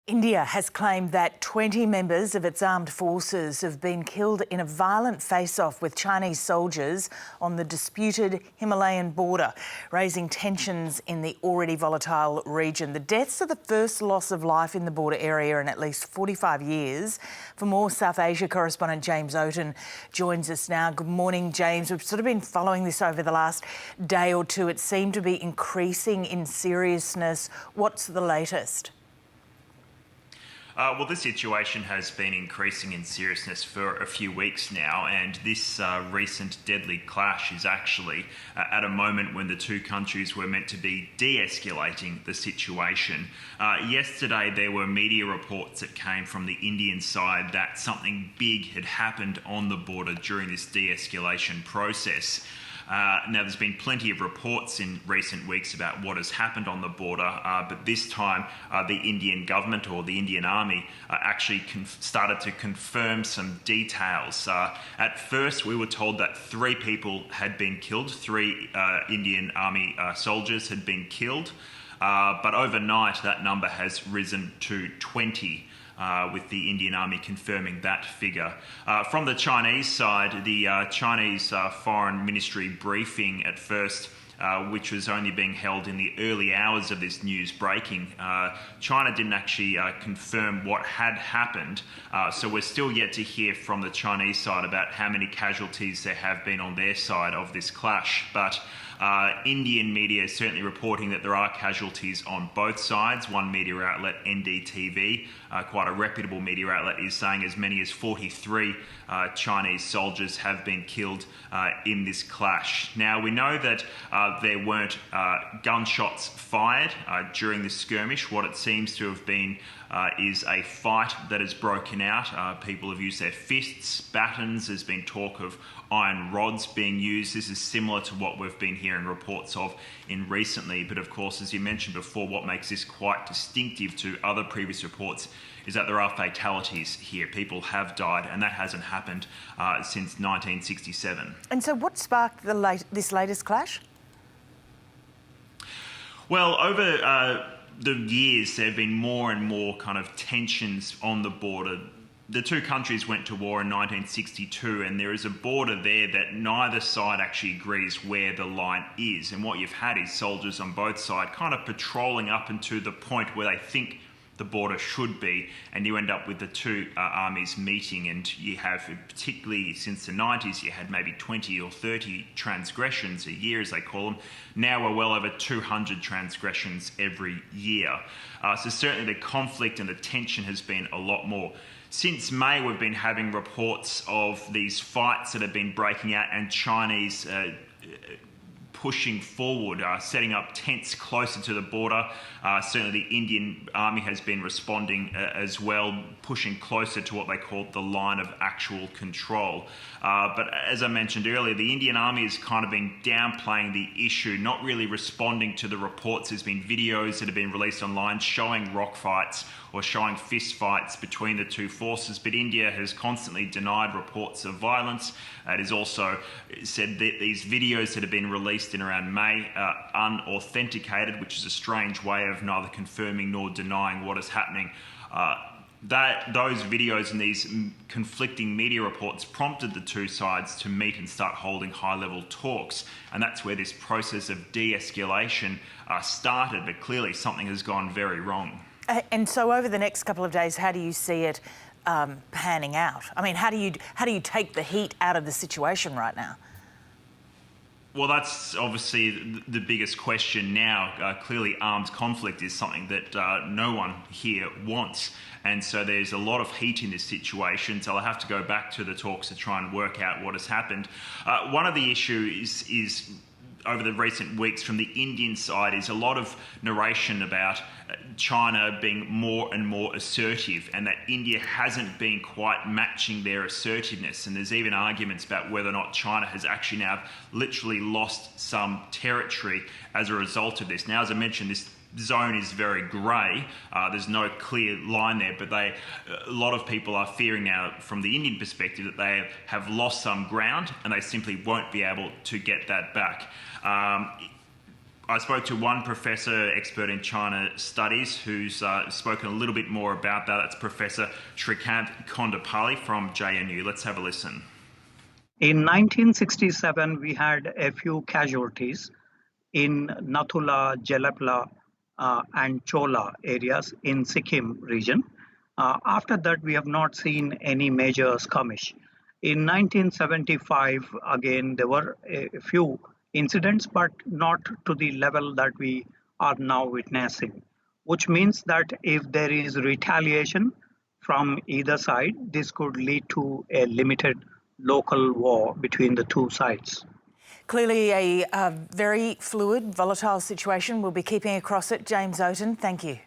India has claimed that 20 members of its armed forces have been killed in a violent face-off with Chinese soldiers on the disputed Himalayan border, raising tensions in the already volatile region. The deaths are the first loss of life in the border area in at least 45 years. For more, South Asia correspondent James Oaten joins us now. Good morning, James. We've sort of been following this over the last day or two. It seemed to be increasing in seriousness. What's the latest? Well, the situation has been increasing in seriousness for a few weeks now, and this recent deadly clash is actually at a moment when the two countries were meant to be de-escalating the situation. Yesterday, there were media reports that came from the Indian side that something big had happened on the border during this de-escalation process. Now, there's been plenty of reports in recent weeks about what has happened on the border, but this time the Indian government or the Indian Army actually started to confirm some details. At first, we were told that 3 people had been killed, 3 Indian Army soldiers had been killed, but overnight that number has risen to 20. With the Indian Army confirming that figure. From the Chinese side, the Chinese Foreign Ministry briefing at first, which was only being held in the early hours of this news breaking, China didn't actually confirm what had happened, so we're still yet to hear from the Chinese side about how many casualties there have been on their side of this clash. But Indian media is certainly reporting that there are casualties on both sides. One media outlet, NDTV, quite a reputable media outlet, is saying as many as 43 Chinese soldiers have been killed in this clash. Now, we know that there weren't gunshots fired during this skirmish. What it seems to have been is a fight that has broken out. People have used their fists, batons. There's been talk of iron rods being used. This is similar to what we've been hearing reports of in recently. But of course, as you mentioned before, what makes this quite distinctive to other previous reports is that there are fatalities here. People have died, and that hasn't happened since 1967. And so what sparked this latest clash? Well, over the years, there have been more and more kind of tensions on the border. The two countries went to war in 1962, and there is a border there that neither side actually agrees where the line is. And what you've had is soldiers on both sides kind of patrolling up into the point where they think the border should be, and you end up with the two armies meeting, and you have, particularly since the 90s, you had maybe 20 or 30 transgressions a year, as they call them. Now we're well over 200 transgressions every year. So certainly the conflict and the tension has been a lot more. Since May, we've been having reports of these fights that have been breaking out, and Chinese pushing forward, setting up tents closer to the border. Certainly the Indian Army has been responding as well, pushing closer to what they call the line of actual control. But as I mentioned earlier, the Indian Army has kind of been downplaying the issue, not really responding to the reports. There's been videos that have been released online showing rock fights or showing fist fights between the two forces, but India has constantly denied reports of violence. It has also said that these videos that have been released in around May are unauthenticated, which is a strange way of neither confirming nor denying what is happening. Those videos and these conflicting media reports prompted the two sides to meet and start holding high-level talks, and that's where this process of de-escalation started, but clearly something has gone very wrong. And so over the next couple of days, how do you see it panning out? I mean, how do you take the heat out of the situation right now? Well, that's obviously the biggest question now. Clearly, armed conflict is something that no one here wants. And so there's a lot of heat in this situation. So I'll have to go back to the talks to try and work out what has happened. One of the issues is over the recent weeks from the Indian side is a lot of narration about China being more and more assertive, and that India hasn't been quite matching their assertiveness. And there's even arguments about whether or not China has actually now literally lost some territory as a result of this. Now, as I mentioned, this zone is very grey. There's no clear line there, but a lot of people are fearing now from the Indian perspective that they have lost some ground and they simply won't be able to get that back. I spoke to one professor expert in China studies who's spoken a little bit more about that. That's Professor Srikanth Kondapalli from JNU. Let's have a listen. In 1967, we had a few casualties in Nathula, Jelepla, and Chola areas in Sikkim region. After that, we have not seen any major skirmish. In 1975, again, there were a few incidents, but not to the level that we are now witnessing, which means that if there is retaliation from either side, this could lead to a limited local war between the two sides. Clearly a very fluid, volatile situation. We'll be keeping across it. James Oaten, thank you.